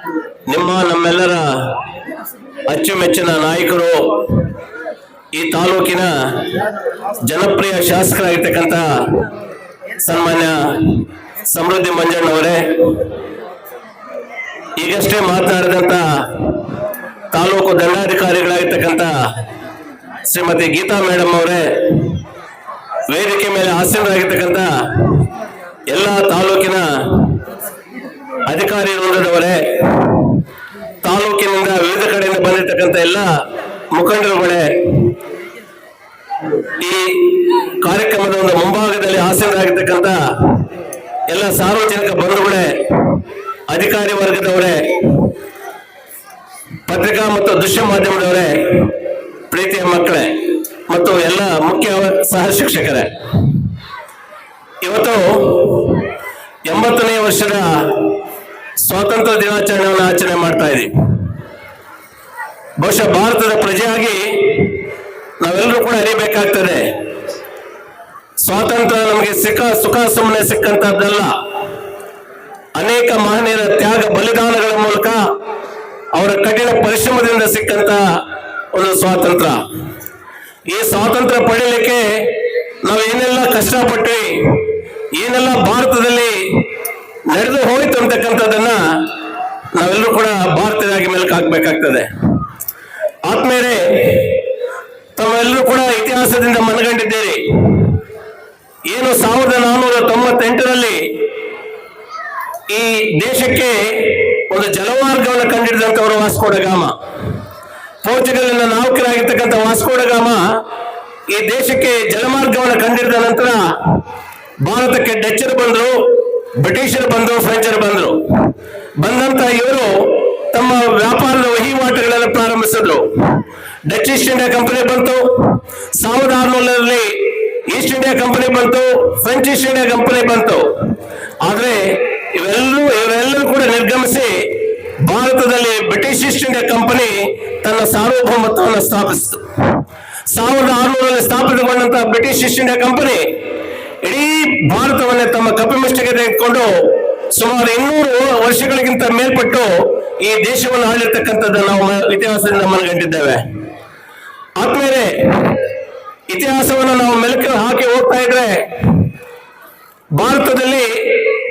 ನಮ್ಮೆಲ್ಲರ ಅಚ್ಚುಮೆಚ್ಚಿನ ನಾಯಕರು, ಈ ತಾಲೂಕಿನ ಜನಪ್ರಿಯ ಶಾಸಕರಾಗಿರ್ತಕ್ಕಂಥ ಸನ್ಮಾನ್ಯ ಸಮೃದ್ಧಿ ಮಂಜಣ್ಣವರೇ, ಈಗಷ್ಟೇ ಮಾತನಾಡಿದಂಥ ತಾಲೂಕು ದಂಡಾಧಿಕಾರಿಗಳಾಗಿರ್ತಕ್ಕಂಥ ಶ್ರೀಮತಿ ಗೀತಾ ಮೇಡಮ್ ಅವರೇ, ವೇದಿಕೆ ಮೇಲೆ ಆಸೀನರಾಗಿರ್ತಕ್ಕಂಥ ಎಲ್ಲ ತಾಲೂಕಿನ ಅಧಿಕಾರಿ ವೃಂದದವರೇ, ತಾಲೂಕಿನಿಂದ ವಿವಿಧ ಕಡೆಯಿಂದ ಬಂದಿರತಕ್ಕಂಥ ಎಲ್ಲ ಮುಖಂಡರುಗಳೇ, ಈ ಕಾರ್ಯಕ್ರಮದ ಒಂದು ಮುಂಭಾಗದಲ್ಲಿ ಆಸೀನರಾಗಿರ್ತಕ್ಕಂಥ ಎಲ್ಲ ಸಾರ್ವಜನಿಕ ಬಂಧುಗಳೇ, ಅಧಿಕಾರಿ ವರ್ಗದವರೇ, ಪತ್ರಿಕಾ ಮತ್ತು ದೃಶ್ಯ ಮಾಧ್ಯಮದವರೇ, ಪ್ರೀತಿಯ ಮಕ್ಕಳೇ ಮತ್ತು ಎಲ್ಲ ಮುಖ್ಯ ಸಹ ಶಿಕ್ಷಕರೇ, ಇವತ್ತು 80ನೇ ವರ್ಷದ ಸ್ವಾತಂತ್ರ್ಯ ದಿನಾಚರಣೆಯನ್ನು ಆಚರಣೆ ಮಾಡ್ತಾ ಇದ್ದೀವಿ. ಬಹುಶಃ ಭಾರತದ ಪ್ರಜೆಯಾಗಿ ನಾವೆಲ್ಲರೂ ಕೂಡ ಅರಿಬೇಕಾಗ್ತದೆ, ಸ್ವಾತಂತ್ರ್ಯ ನಮಗೆ ಸುಖ ಸುಮ್ಮನೆ ಸಿಕ್ಕಂತದ್ದಲ್ಲ. ಅನೇಕ ಮಹನೀಯರ ತ್ಯಾಗ ಬಲಿದಾನಗಳ ಮೂಲಕ ಅವರ ಕಠಿಣ ಪರಿಶ್ರಮದಿಂದ ಸಿಕ್ಕಂತ ಒಂದು ಸ್ವಾತಂತ್ರ್ಯ. ಈ ಸ್ವಾತಂತ್ರ್ಯ ಪಡೆಯಲಿಕ್ಕೆ ನಾವು ಏನೆಲ್ಲ ಕಷ್ಟಪಟ್ವಿ, ಏನೆಲ್ಲ ಭಾರತದಲ್ಲಿ ನಡೆದು ಹೋಯ್ತು ಅಂತಕ್ಕಂಥದ್ದನ್ನ ನಾವೆಲ್ಲರೂ ಕೂಡ ಭಾರತದಾಗಿ ಮೆಲುಕು ಹಾಕಬೇಕಾಗ್ತದೆ. ಆದ್ಮೇಲೆ ತಾವೆಲ್ಲರೂ ಕೂಡ ಇತಿಹಾಸದಿಂದ ಮನಗಂಡಿದ್ದೀರಿ. ಏನು 1498ರಲ್ಲಿ ಈ ದೇಶಕ್ಕೆ ಒಂದು ಜಲಮಾರ್ಗವನ್ನು ಕಂಡಿಡಿದಂಥವರು ವಾಸ್ಕೋ ಡ ಗಾಮ, ಪೋರ್ಚುಗಲ್ನ ನಾವಿಕರಾಗಿರ್ತಕ್ಕಂಥ ವಾಸ್ಕೋ ಡ ಗಾಮ ಈ ದೇಶಕ್ಕೆ ಜಲಮಾರ್ಗವನ್ನು ಕಂಡಿಡಿದ ನಂತರ ಭಾರತಕ್ಕೆ ಡಚ್ಚರು ಬಂದರು, ಬ್ರಿಟಿಷರು ಬಂದರು, ಫ್ರೆಂಚರು ಬಂದರು. ಬಂದಂತ ಇವರು ತಮ್ಮ ವ್ಯಾಪಾರದ ವಹಿವಾಟುಗಳನ್ನು ಪ್ರಾರಂಭಿಸಿದ್ರು. ಡಚ್ ಈಸ್ಟ್ ಇಂಡಿಯಾ ಕಂಪನಿ ಬಂತು, 1600ರಲ್ಲಿ ಈಸ್ಟ್ ಇಂಡಿಯಾ ಕಂಪನಿ ಬಂತು, ಫ್ರೆಂಚ್ ಈಸ್ಟ್ ಇಂಡಿಯಾ ಕಂಪನಿ ಬಂತು. ಆದ್ರೆ ಇವರೆಲ್ಲರೂ ಕೂಡ ನಿರ್ಗಮಿಸಿ ಭಾರತದಲ್ಲಿ ಬ್ರಿಟಿಷ್ ಈಸ್ಟ್ ಇಂಡಿಯಾ ಕಂಪನಿ ತನ್ನ ಸಾರ್ವಭೌಮತ್ವವನ್ನು ಸ್ಥಾಪಿಸಿತು. 1600ರಲ್ಲಿ ಸ್ಥಾಪಿತಗೊಂಡಂತಹ ಬ್ರಿಟಿಷ್ ಈಸ್ಟ್ ಇಂಡಿಯಾ ಕಂಪನಿ ಇಡೀ ಭಾರತವನ್ನೇ ತಮ್ಮ ಕಪಿಮುಷ್ಟಿಗೆ ತೆಗೆದುಕೊಂಡು ಸುಮಾರು 200 ವರ್ಷಗಳಿಗಿಂತ ಮೇಲ್ಪಟ್ಟು ಈ ದೇಶವನ್ನು ಆಳಿರ್ತಕ್ಕಂಥದ್ದು ನಾವು ಇತಿಹಾಸದಿಂದ ಮನಗಂಡಿದ್ದೇವೆ. ಆದ್ಮೇಲೆ ಇತಿಹಾಸವನ್ನು ನಾವು ಮೆಲುಕು ಹಾಕಿ ಹೋಗ್ತಾ ಇದ್ರೆ, ಭಾರತದಲ್ಲಿ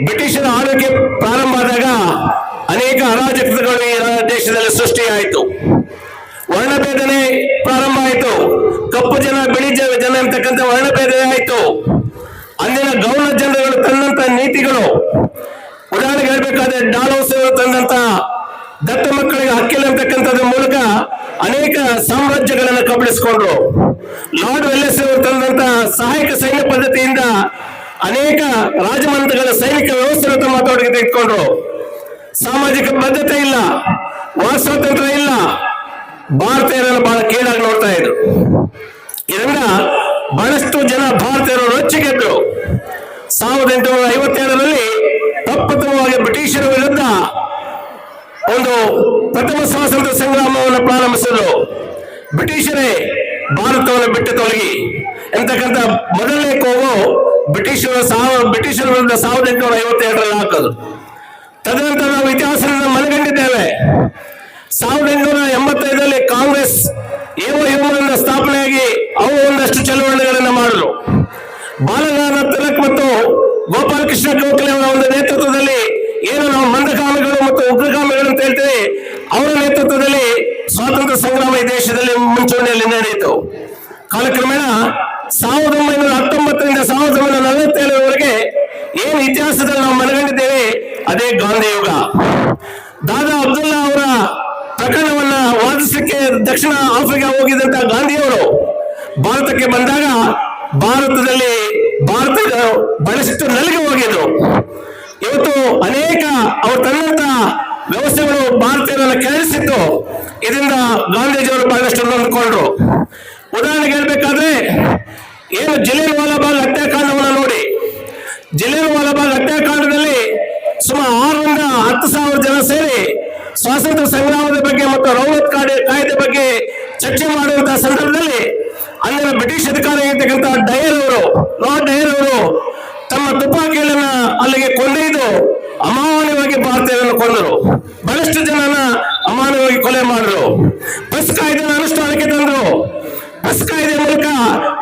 ಬ್ರಿಟಿಷರ ಆಳ್ವಿಕೆ ಪ್ರಾರಂಭ ಆದಾಗ ಅನೇಕ ಅರಾಜಕತೆಗಳು ಈ ದೇಶದಲ್ಲಿ ಸೃಷ್ಟಿಯಾಯಿತು. ವರ್ಣಭೇದನೆ ಪ್ರಾರಂಭ ಆಯಿತು. ಕಪ್ಪು ಜನ, ಬಿಳಿ ಜನ ಅಂತಕ್ಕಂಥ ವರ್ಣಭೇದನೆ ಆಯಿತು. ಅಂದಿನ ಗವರ್ನರ್ ಜನರಲ್ ತಂದಂತ ನೀತಿಗಳು, ಉದಾಹರಣೆಗೆ ಹೇಳ್ಬೇಕಾದ್ರೆ ಡಾಲೌಸ್ ತಂದಂತ ದತ್ತ ಮಕ್ಕಳಿಗೆ ಹಕ್ಕಿಲ್ಲ ಅಂತಕ್ಕಂಥದ್ರ ಮೂಲಕ ಅನೇಕ ಸಾಮ್ರಾಜ್ಯಗಳನ್ನು ಕಬಳಿಸಿಕೊಂಡ್ರು. ಲಾರ್ಡ್ ವೆಲ್ಲೆಸ್ ಅವರು ತಂದಂತ ಸಹಾಯಕ ಸೈನ್ಯ ಪದ್ಧತಿಯಿಂದ ಅನೇಕ ರಾಜಮಂತ್ರಿಗಳ ಸೈನಿಕ ವ್ಯವಸ್ಥೆಯನ್ನು ತಮ್ಮ ತೋಟಿಗೆ ತೆಗೆದುಕೊಂಡ್ರು. ಸಾಮಾಜಿಕ ಬದ್ಧತೆ ಇಲ್ಲ, ವಾಕ್ ಸ್ವಾತಂತ್ರ್ಯ ಇಲ್ಲ, ಭಾರತೀಯರನ್ನು ಬಹಳ ಕೀಳಾಗಿ ನೋಡ್ತಾ ಇದ್ರು. ಇದರಿಂದ ಬಹಳಷ್ಟು ಜನ ಭಾರತೀಯರು ರೊಚ್ಚಿಗೆದ್ರು. 1857ರಲ್ಲಿ ಪ್ರಪ್ರಥಮವಾಗಿ ಬ್ರಿಟಿಷರ ವಿರುದ್ಧ ಒಂದು ಪ್ರಥಮ ಸ್ವಾತಂತ್ರ್ಯ ಸಂಗ್ರಾಮವನ್ನು ಪ್ರಾರಂಭಿಸಿದ್ರು. ಬ್ರಿಟಿಷರೇ ಭಾರತವನ್ನು ಬಿಟ್ಟು ತೊಲಗಿ ಎಂತಕ್ಕಂಥ ಮೊದಲನೇ ಕೂಗು ಬ್ರಿಟಿಷರ ವಿರುದ್ಧ 1852ರಲ್ಲಿ ಹಾಕೋದು. ತದನಂತರ ನಾವು ಇತಿಹಾಸದಿಂದ ಮನಗಂಡಿದ್ದೇವೆ. 1885ರಲ್ಲಿ ಕಾಂಗ್ರೆಸ್ ಏವಯೋಮದಿಂದ ಸ್ಥಾಪನೆಯಾಗಿ ಅವು ಒಂದಷ್ಟು ಚಳವಳಿಗಳನ್ನು ಮಾಡಲು ಬಾಲಗಂಗಾಧರ ತಿಲಕ್ ಮತ್ತು ಗೋಪಾಲಕೃಷ್ಣ ಗೋಖಲೆ ಅವರ ಒಂದು ನೇತೃತ್ವದಲ್ಲಿ, ಏನು ನಾವು ಮಂದಗಾಮಿಗಳು ಮತ್ತು ಉಗ್ರಗಾಮಿಗಳು ಅಂತ ಹೇಳ್ತೀವಿ, ಅವರ ನೇತೃತ್ವದಲ್ಲಿ ಸ್ವಾತಂತ್ರ್ಯ ಸಂಗ್ರಾಮ ಈ ದೇಶದಲ್ಲಿ ಮುಂಚೂಣಿಯಲ್ಲಿ ನಡೆಯಿತು. ಕಾಲಕ್ರಮೇಣ 1919ರಿಂದ 1947ರವರೆಗೆ ಏನು ಇತಿಹಾಸದಲ್ಲಿ ನಾವು ಮನಗಂಡಿದ್ದೇವೆ ಅದೇ ಗಾಂಧಿ ಯುಗ. ದಾದಾ ಅಬ್ದುಲ್ಲಾ ಅವರ ಪ್ರಕರಣವನ್ನ ವಾದಿಸಲಿಕ್ಕೆ ದಕ್ಷಿಣ ಆಫ್ರಿಕಾ ಹೋಗಿದಂತ ಗಾಂಧಿಯವರು ಭಾರತಕ್ಕೆ ಬಂದಾಗ ಭಾರತದಲ್ಲಿ ಭಾರತದ ಬಹಳಷ್ಟು ನಲಿಗೆ ಹೋಗಿದ್ರು. ಇವತ್ತು ಅನೇಕ ಅವರು ತನ್ನಂತ ವ್ಯವಸ್ಥೆಗಳು ಭಾರತೀಯರನ್ನು ಕೆರಳಿಸಿತ್ತು. ಇದರಿಂದ ಗಾಂಧೀಜಿಯವರು ಬಹಳಷ್ಟು ನೊಂದ್ಕೊಂಡ್ರು. ಉದಾಹರಣೆಗೆ ಹೇಳ್ಬೇಕಾದ್ರೆ, ಏನು ಜಲಿಯನ್ ವಾಲಾಬಾಗ್ ಹತ್ಯಾಕಾಂಡವನ್ನು ನೋಡಿ. ಜಲಿಯನ್ ವಾಲಾಬಾಗ್ ಹತ್ಯಾಕಾಂಡದಲ್ಲಿ ಸುಮಾರು 6ರಿಂದ 10,000 ಜನ ಸೇರಿ ಸ್ವಾತಂತ್ರ್ಯ ಸಂಗ್ರಾಮದ ಬಗ್ಗೆ ಮತ್ತು ರೌಲತ್ ಕಾಯ್ದೆ ಬಗ್ಗೆ ಚರ್ಚೆ ಮಾಡುವಂತಹ ಸಂದರ್ಭದಲ್ಲಿ ಅಂದಿನ ಬ್ರಿಟಿಷ್ ಅಧಿಕಾರಿ ಆಗಿರ್ತಕ್ಕಂಥ ಲಾರ್ಡ್ ಡಯರ್ ಅವರು ತಮ್ಮ ತುಪಾಕಿಗಳನ್ನ ಅಲ್ಲಿಗೆ ಕೊಂಡೊಯ್ದು ಅಮಾನ್ಯವಾಗಿ ಅಮಾನವೀಯವಾಗಿ ಭಾರತೀಯರನ್ನು ಕೊಂದರು, ಬಹಳಷ್ಟು ಜನನ ಅಮಾನವೀಯವಾಗಿ ಕೊಲೆ ಮಾಡಿದ್ರು. ಬಸ್ ಕಾಯ್ದೆನ ಅನುಷ್ಠಾನಕ್ಕೆ ತಂದ್ರು. ಬಸ್ ಕಾಯ್ದೆ ಮೂಲಕ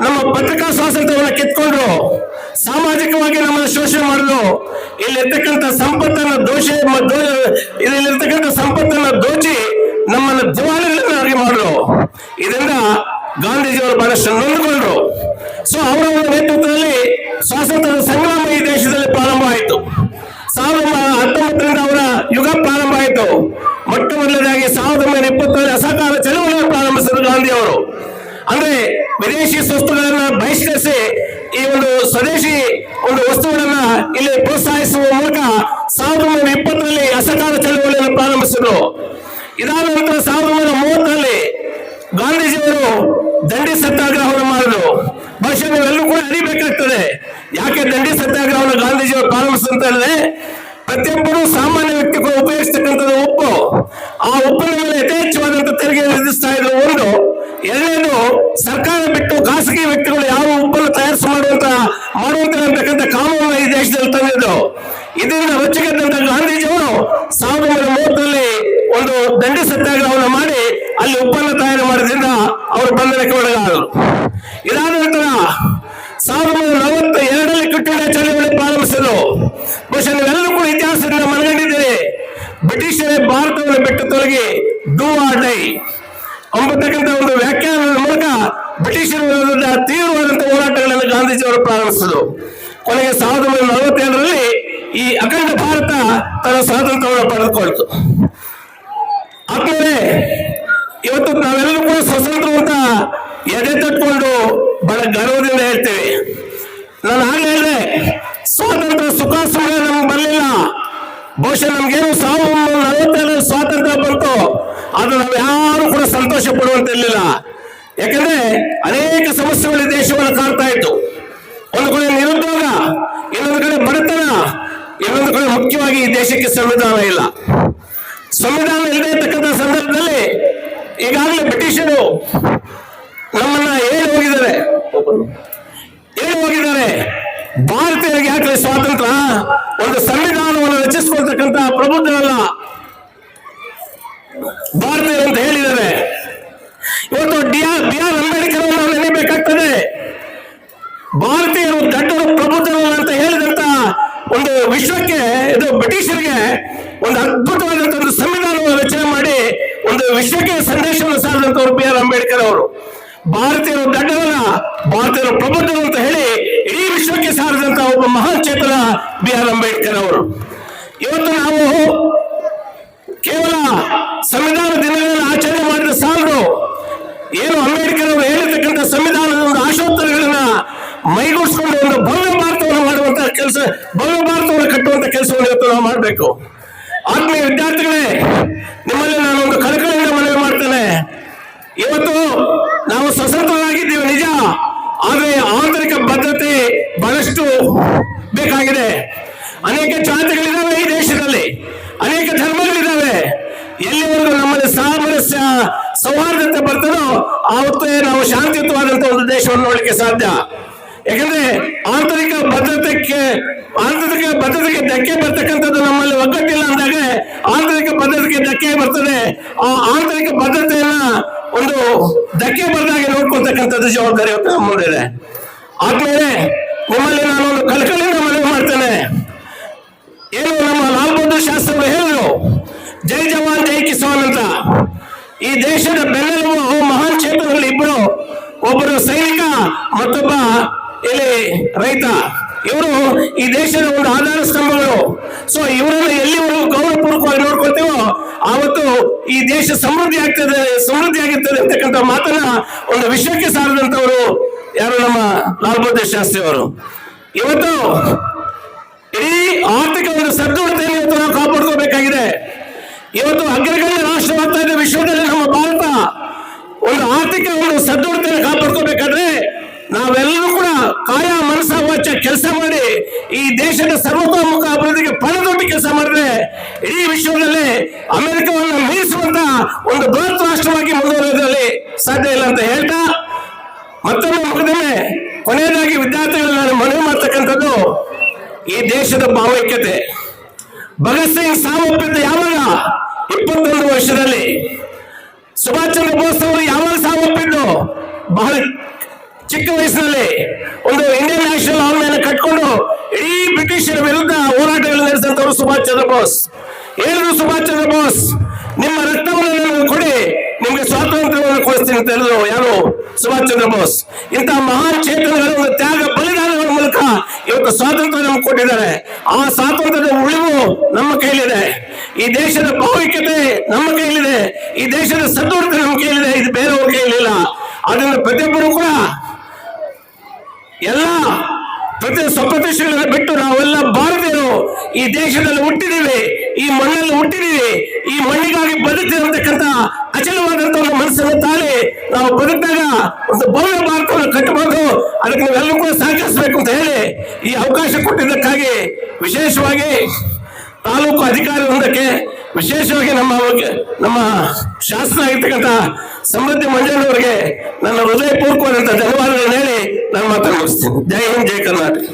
ನಮ್ಮ ಪತ್ರಿಕಾ ಸ್ವಾತಂತ್ರ್ಯವನ್ನು ಕಿತ್ಕೊಂಡ್ರು. ಸಾಮಾಜಿಕವಾಗಿ ನಮ್ಮನ್ನು ಶೋಷಣೆ ಮಾಡಿದ್ರು. ಇಲ್ಲಿರ್ತಕ್ಕಂಥ ಸಂಪತ್ತನ್ನು ಇಲ್ಲಿರ್ತಕ್ಕಂಥ ಸಂಪತ್ತನ್ನು ದೋಚಿ ನಮ್ಮನ್ನು ದಿವಾಳಿಗಳನ್ನಾಗಿ ಮಾಡಿದ್ರು. ಇದರಿಂದ ಗಾಂಧೀಜಿಯವರು ಬಹಳಷ್ಟು ನೊಂದುಕೊಂಡ್ರು. ಸೊ ಅವರ ನೇತೃತ್ವದಲ್ಲಿ ಸ್ವಾತಂತ್ರ್ಯದ ಸಂಗ್ರಾಮ ಈ ದೇಶದಲ್ಲಿ ಪ್ರಾರಂಭ ಆಯಿತು. 1919ರಿಂದ ಅವರ ಯುಗ ಪ್ರಾರಂಭ ಆಯಿತು. ಮೊಟ್ಟ ಮೊದಲನೇದಾಗಿ 1920ರಲ್ಲಿ ಅಸಹಕಾರ ಚಳವಳಿಯನ್ನು ಪ್ರಾರಂಭಿಸಿದರು ಗಾಂಧಿ ಅವರು. ಅಂದ್ರೆ ವಿದೇಶಿ ವಸ್ತುಗಳನ್ನ ಬಹಿಷ್ಕರಿಸಿ ಈ ಒಂದು ಸ್ವದೇಶಿ ಒಂದು ವಸ್ತುಗಳನ್ನ ಇಲ್ಲಿ ಪ್ರೋತ್ಸಾಹಿಸುವ ಮೂಲಕ 1920ರಲ್ಲಿ ಅಸಹಕಾರ ಚಳವಳಿಯನ್ನು ಪ್ರಾರಂಭಿಸಿದರು. ಇದಾದ ನಂತರ 1930ರಲ್ಲಿ ಗಾಂಧೀಜಿಯವರು ದಂಡಿ ಸತ್ಯಾಗ್ರಹವನ್ನು ಮಾಡಿದ್ರು. ಬಹುಶಃ ನೀವೆಲ್ಲರೂ ಕೂಡ ಅರಿಬೇಕಾಗ್ತದೆ ಯಾಕೆ ದಂಡಿ ಸತ್ಯಾಗ್ರಹವನ್ನು ಗಾಂಧೀಜಿಯವರು ಪ್ರಾರಂಭಿಸಿದಂತ ಹೇಳಿದ್ರೆ, ಪ್ರತಿಯೊಬ್ಬರು ಸಾಮಾನ್ಯ ವ್ಯಕ್ತಿಗಳು ಉಪಯೋಗಿಸ್ತಕ್ಕಂಥದ್ದು ಉಪ್ಪು. ಆ ಉಪ್ಪಿನ ಮೇಲೆ ಯಥೇಚ್ಛವಾದಂತಹ ತೆರಿಗೆ ವಿಧಿಸ್ತಾ ಇದ್ರು. ಒಂದು, ಎರಡನೇದು, ಸರ್ಕಾರ ಬಿಟ್ಟು ಖಾಸಗಿ ವ್ಯಕ್ತಿಗಳು ಯಾವ ಉಪ್ಪನ್ನು ತಯಾರಿಸಿ ಮಾಡುವಂತ ಕಾನೂನು ಈ ದೇಶದಲ್ಲಿ ತಂದಿದ್ದು. ಇದರಿಂದ ರೊಚ್ಚಿಗೆದ್ದಂತ ಗಾಂಧೀಜಿಯವರು 1930ರಲ್ಲಿ ಒಂದು ದಂಡಿ ಸತ್ಯಾಗ್ರಹವನ್ನು ಮಾಡಿ ಅಲ್ಲಿ ಉಪ್ಪನ್ನು ತಯಾರು ಮಾಡೋದ್ರಿಂದ ಅವರು ಬಂಧನಕ್ಕೆ ಒಳಗಾದರು. ಇದಾದ ನಂತರ 1942ರಲ್ಲಿ ಕ್ವಿಟ್ ಇಂಡಿಯಾ ಚಳವಳಿ ಪ್ರಾರಂಭಿಸಿದರು. ಬಹುಶಃ ನೀವೆಲ್ಲರೂ ಕೂಡ ಇತಿಹಾಸದಿಂದ ಮನಗಂಡಿದ್ದೀರಿ. ಬ್ರಿಟಿಷರೇ ಭಾರತವನ್ನು ಬಿಟ್ಟು ತೊಲಗಿ ಡೂ ಆರ್ ಡೈ ಎಂಬತಕ್ಕಂಥ ಒಂದು ವ್ಯಾಖ್ಯಾನದ ಮೂಲಕ ಬ್ರಿಟಿಷರ ವಿರುದ್ಧ ತೀವ್ರವಾದಂತಹ ಹೋರಾಟಗಳನ್ನು ಗಾಂಧೀಜಿಯವರು ಪ್ರಾರಂಭಿಸಿದರು. ಕೊನೆಗೆ 1947ರಲ್ಲಿ ಈ ಅಖಂಡ ಭಾರತ ತನ್ನ ಸ್ವಾತಂತ್ರ್ಯವನ್ನು ಪಡೆದುಕೊಳ್ತು. ಆದ್ಮೇಲೆ ಇವತ್ತು ನಾವೆಲ್ಲರೂ ಕೂಡ ಸ್ವತಂತ್ರವಂತ ಎದೆ ತಟ್ಕೊಂಡು ಬಹಳ ಗರ್ವದಿಂದ ಹೇಳ್ತೇವೆ. ನಾನು ಹಾಗೆ ಹೇಳಿದೆ, ಸ್ವಾತಂತ್ರ್ಯ ಸುಖ ಸುಖ ನಮ್ಗೆ ಬರಲಿಲ್ಲ. ಬಹುಶಃ ನಮ್ಗೇನು 1947 ಸ್ವಾತಂತ್ರ್ಯ ಬಂತು, ಅದು ನಾವು ಯಾರು ಕೂಡ ಸಂತೋಷ ಪಡುವಂತಿರ್ಲಿಲ್ಲ. ಯಾಕಂದ್ರೆ ಅನೇಕ ಸಮಸ್ಯೆಗಳು ದೇಶವನ್ನು ಕಾಡ್ತಾ ಇತ್ತು. ಒಂದು ಕಡೆ ನಿರುದ್ಯೋಗ, ಇನ್ನೊಂದು ಕಡೆ ಬಡತನ, ಇನ್ನೊಂದು ಕಡೆ ಮುಖ್ಯವಾಗಿ ಈ ದೇಶಕ್ಕೆ ಸಂವಿಧಾನ ಇಲ್ಲ. ಸಂವಿಧಾನ ಇಲ್ಲದೆ ಇರ್ತಕ್ಕಂಥ ಸಂದರ್ಭದಲ್ಲಿ ಈಗಾಗಲೇ ಬ್ರಿಟಿಷರು ನಮ್ಮನ್ನ ಹೇಳಿ ಹೋಗಿದ್ದಾರೆ. ಭಾರತೀಯರಿಗೆ ಯಾಕೆ ಸ್ವಾತಂತ್ರ್ಯ? ಒಂದು ಸಂವಿಧಾನವನ್ನು ರಚಿಸಿಕೊಳ್ತಕ್ಕಂಥ ಪ್ರಬುದ್ಧರಲ್ಲ ಭಾರತೀಯರು ಅಂತ ಹೇಳಿದ್ದಾರೆ. ಇವತ್ತು ಬಿ ಆರ್ ಅಂಬೇಡ್ಕರ್ ನಾವು ನೆನಬೇಕಾಗ್ತದೆ. ಭಾರತೀಯರು ದೊಡ್ಡರು ಪ್ರಬುದ್ಧರಲ್ಲ ಅಂತ ಹೇಳಿದಂತ ಒಂದು ವಿಶ್ವಕ್ಕೆ, ಇದು ಬ್ರಿಟಿಷರಿಗೆ ಒಂದು ಅದ್ಭುತವಾದಂತಹ ಒಂದು ಸಂವಿಧಾನವನ್ನು ರಚನೆ ಮಾಡಿ ಒಂದು ವಿಶ್ವಕ್ಕೆ ಸಂದೇಶವನ್ನು ಸಾರಿದಂತವರು ಬಿ ಆರ್ ಅಂಬೇಡ್ಕರ್ ಅವರು. ಭಾರತೀಯರು ದೊಡ್ಡರಲ್ಲ, ಭಾರತೀಯರು ಪ್ರಬುದ್ಧರು ಅಂತ ಹೇಳಿ ಇಡೀ ವಿಶ್ವಕ್ಕೆ ಸಾರಿದಂತಹ ಒಬ್ಬ ಮಹಾನ್ ಚೇತನ ಬಿ ಆರ್ ಅಂಬೇಡ್ಕರ್ ಅವರು. ಇವತ್ತು ನಾವು ಕೇವಲ ಸಂವಿಧಾನ ದಿನಗಳನ್ನು ಆಚರಣೆ ಮಾಡಿದ ಸಾಲದು. ಏನು ಅಂಬೇಡ್ಕರ್ ಅವರು ಹೇಳಿರ್ತಕ್ಕಂಥ ಸಂವಿಧಾನದ ಒಂದು ಆಶೋತ್ತರಗಳನ್ನ ಮೈಗೂಡಿಸಿಕೊಂಡು ಒಂದು ಭವ್ಯ ಭಾರತವನ್ನು ಮಾಡುವಂತಹ ಕೆಲಸ, ಭವ್ಯ ಭಾರತವನ್ನು ಕಟ್ಟುವಂತ ಕೆಲಸವನ್ನು ಇವತ್ತು ನಾವು ಮಾಡಬೇಕು. ಆತ್ಮೀಯ ವಿದ್ಯಾರ್ಥಿಗಳೇ, ನಿಮ್ಮಲ್ಲಿ ನಾನು ಒಂದು ಕಳಕಳಿಯಿಂದ ಮನವಿ ಮಾಡ್ತೇನೆ. ಇವತ್ತು ನಾವು ಸ್ವತಂತ್ರರಾಗಿದ್ದೀವಿ ನಿಜ, ಆದರೆ ಆಂತರಿಕ ಭದ್ರತೆ ಬಹಳಷ್ಟು ಬೇಕಾಗಿದೆ. ಅನೇಕ ಜಾತಿಗಳಿದ್ದಾವೆ ಈ ದೇಶದಲ್ಲಿ, ಅನೇಕ ಧರ್ಮಗಳಿದ್ದಾವೆ. ಎಲ್ಲಿವರೆಗೂ ನಮ್ಮಲ್ಲಿ ಸಾಮರಸ್ಯ ಸೌಹಾರ್ದತೆ ಬರ್ತದೋ ಆವತ್ತೇ ನಾವು ಶಾಂತಿಯುತವಾದಂತಹ ಒಂದು ದೇಶವನ್ನು ನೋಡಲಿಕ್ಕೆ ಸಾಧ್ಯ. ಯಾಕಂದ್ರೆ ಆಂತರಿಕ ಭದ್ರತೆಗೆ ಧಕ್ಕೆ ಬರ್ತಕ್ಕಂಥದ್ದು ನಮ್ಮಲ್ಲಿ ಒಗ್ಗಟ್ಟಿಲ್ಲ ಅಂದಾಗ ಆಂತರಿಕ ಭದ್ರತೆಗೆ ಧಕ್ಕೆ ಬರ್ತದೆ. ಆ ಆಂತರಿಕ ಭದ್ರತೆಯನ್ನ ಒಂದು ಧಕ್ಕೆ ಬರ್ದಾಗೆ ನೋಡ್ಕೊಳ್ತಕ್ಕಂಥದ್ದು ಜವಾಬ್ದಾರಿ ಇವತ್ತು ನಮ್ಮ ಮುಂದಿದೆ. ಆದ್ಮೇಲೆ ನಿಮ್ಮಲ್ಲಿ ನಾನು ಒಂದು ಕಳಕಳಿಯಿಂದ ಮನವಿ ಮಾಡ್ತೇನೆ. ಏನು ನಮ್ಮ ಲಾಲ್ ಬಹದ್ದೂರ್ ಶಾಸ್ತ್ರಿ ಹೇಳಿದ್ರು, ಜೈ ಜವಾನ್ ಜೈ ಕಿಸಾನ್ ಅಂತ. ಈ ದೇಶದ ಬೆನ್ನೆಲುಬು ಮಹಾನ್ ಚೇತನಗಳು ಇಬ್ಬರು, ಒಬ್ಬರು ಸೈನಿಕ, ಮತ್ತೊಬ್ಬ ಇಲ್ಲಿ ರೈತ. ಇವರು ಈ ದೇಶದ ಒಂದು ಆಧಾರ ಸ್ತಂಭಗಳು. ಸೊ ಇವರನ್ನು ಎಲ್ಲಿವರೆಗೂ ಗೌರವಪೂರ್ವಕವಾಗಿ ನೋಡ್ಕೊಳ್ತೀವೋ ಆವತ್ತು ಈ ದೇಶ ಸಮೃದ್ಧಿಯಾಗಿರ್ತದೆ ಅಂತಕ್ಕಂಥ ಮಾತನ್ನ ಒಂದು ವಿಶ್ವಕ್ಕೆ ಸಾರಿದಂತವರು ಯಾರು? ನಮ್ಮ ಲಾಲ್ ಬಹದ್ದೂರ್ ಶಾಸ್ತ್ರಿ ಅವರು. ಇವತ್ತು ಇಡೀ ಆರ್ಥಿಕ ಒಂದು ಸದೃಢತೆಯನ್ನು ಇವತ್ತು ನಾವು ಕಾಪಾಡ್ಕೋಬೇಕಾಗಿದೆ. ಇವತ್ತು ಅಗ್ರಗಣ್ಯ ರಾಷ್ಟ್ರವಾಗ್ತಾ ಇದೆ ವಿಶ್ವದಲ್ಲಿ ನಮ್ಮ ಭಾರತ. ಒಂದು ಆರ್ಥಿಕ ಒಂದು ಸದೃಢತೆಯನ್ನು ಕಾಪಾಡ್ಕೋಬೇಕಾದ್ರೆ ನಾವೆಲ್ಲರೂ ಕೂಡ ಕಾಯ ಮನಸ್ಸ ವಾಚ ಕೆಲಸ ಮಾಡಿ ಈ ದೇಶದ ಸರ್ವತೋಮುಖ ಅಭಿವೃದ್ಧಿಗೆ ಪಣದೊಡ್ಡಿ ಕೆಲಸ ಮಾಡಿದ್ರೆ ಇಡೀ ವಿಶ್ವದಲ್ಲಿ ಅಮೆರಿಕವನ್ನು ಮೀರಿಸುವಂತ ಒಂದು ಬೃಹತ್ ರಾಷ್ಟ್ರವಾಗಿ ಮುಂದುವರಿಯೋದ್ರಲ್ಲಿ ಸಾಧ್ಯ ಇಲ್ಲ ಅಂತ ಹೇಳ್ತಾ, ಮತ್ತೊಮ್ಮೆ ಮುಗಿದೊಮ್ಮೆ ಕೊನೆಯದಾಗಿ ವಿದ್ಯಾರ್ಥಿಗಳು ನಾನು ಮನವಿ ಮಾಡ್ತಕ್ಕಂಥದ್ದು, ಈ ದೇಶದ ಭಾವೈಕ್ಯತೆ, ಭಗತ್ ಸಿಂಗ್ ಸಾವಪ್ಪಿದ್ದು ಯಾವಾಗ? 21 ವರ್ಷದಲ್ಲಿ. ಸುಭಾಷ್ ಚಂದ್ರ ಬೋಸ್ ಅವರು ಯಾವಾಗ ಸಾವಪ್ಪಿದ್ದು? ಬಹಳ ಚಿಕ್ಕ ವಯಸ್ಸಿನಲ್ಲಿ. ಒಂದು ಇಂಡಿಯನ್ ನ್ಯಾಷನಲ್ ಆರ್ಮಿಯನ್ನು ಕಟ್ಕೊಂಡು ಇಡೀ ಬ್ರಿಟಿಷರ ವಿರುದ್ಧ ಹೋರಾಟಗಳು ನಡೆಸಿದಂತವರು ಸುಭಾಷ್ ಚಂದ್ರ ಬೋಸ್. ಹೇಳಿದ್ರು ಸುಭಾಷ್ ಚಂದ್ರ ಬೋಸ್, ನಿಮ್ಮ ರಕ್ತವನ್ನು ನನಗೆ ಕೊಡಿ, ನಿಮ್ಗೆ ಸ್ವಾತಂತ್ರ್ಯವನ್ನು ಕೊಡಿಸ್ತೀನಿ ಅಂತ ಹೇಳಿದ್ರು. ಯಾರು? ಸುಭಾಷ್ ಚಂದ್ರ ಬೋಸ್. ಇಂತಹ ಮಹಾನ್ ಚೇತನಗಳ ಒಂದು ತ್ಯಾಗ ಬಲಿದಾನಗಳ ಮೂಲಕ ಇವತ್ತು ಸ್ವಾತಂತ್ರ್ಯ ನಮ್ಗೆ ಕೊಟ್ಟಿದ್ದಾರೆ. ಆ ಸ್ವಾತಂತ್ರ್ಯದ ಉಳಿವು ನಮ್ಮ ಕೈಲಿದೆ. ಈ ದೇಶದ ಭಾವೈಕ್ಯತೆ ನಮ್ಮ ಕೈಲಿದೆ. ಈ ದೇಶದ ಸದೃಢತೆ ನಮ್ಮ ಕೈಲಿದೆ. ಇದು ಬೇರೆಯವ್ರ ಕೈಲಿಲ್ಲ. ಅದನ್ನು ಪ್ರತಿಯೊಬ್ಬರು ಕೂಡ ಎಲ್ಲ ಸ್ವಪ್ರತಿಷ್ಠೆಗಳನ್ನು ಬಿಟ್ಟು ನಾವೆಲ್ಲ ಭಾರತೀಯರು ಈ ದೇಶದಲ್ಲಿ ಹುಟ್ಟಿದೀವಿ, ಈ ಮಣ್ಣಲ್ಲಿ ಹುಟ್ಟಿದೀವಿ, ಈ ಮಣ್ಣಿಗಾಗಿ ಬದುಕ್ತಿರತಕ್ಕಂಥ ಅಚಲವಾದಂತ ಒಂದು ಮನಸ್ಸನ್ನು ತಾಳಿ ನಾವು ಬದುಕಿದಾಗ ಒಂದು ಭವ್ಯ ಭಾರತವನ್ನು ಕಟ್ಟಬಹುದು. ಅದಕ್ಕೆ ನಾವೆಲ್ಲರೂ ಕೂಡ ಸಹಕರಿಸಬೇಕು ಅಂತ ಹೇಳಿ ಈ ಅವಕಾಶ ಕೊಟ್ಟಿದ್ದಕ್ಕಾಗಿ ವಿಶೇಷವಾಗಿ ತಾಲೂಕು ಅಧಿಕಾರಿ ವೃಂದಕ್ಕೆ, ವಿಶೇಷವಾಗಿ ನಮ್ಮ ಶಾಸನ ಆಗಿರ್ತಕ್ಕಂಥ ಸಮೃದ್ಧಿ ಮಂಜಣ್ಣವರಿಗೆ ನನ್ನ ಹೃದಯಪೂರ್ವಕವಾದಂತಹ ಧನ್ಯವಾದಗಳನ್ನು ಹೇಳಿ ನಾನು ಮಾತನ್ನು ಮುಗಿಸ್ತೀನಿ. ಜೈ ಹಿಂದ್, ಜೈ ಕರ್ನಾಟಕ.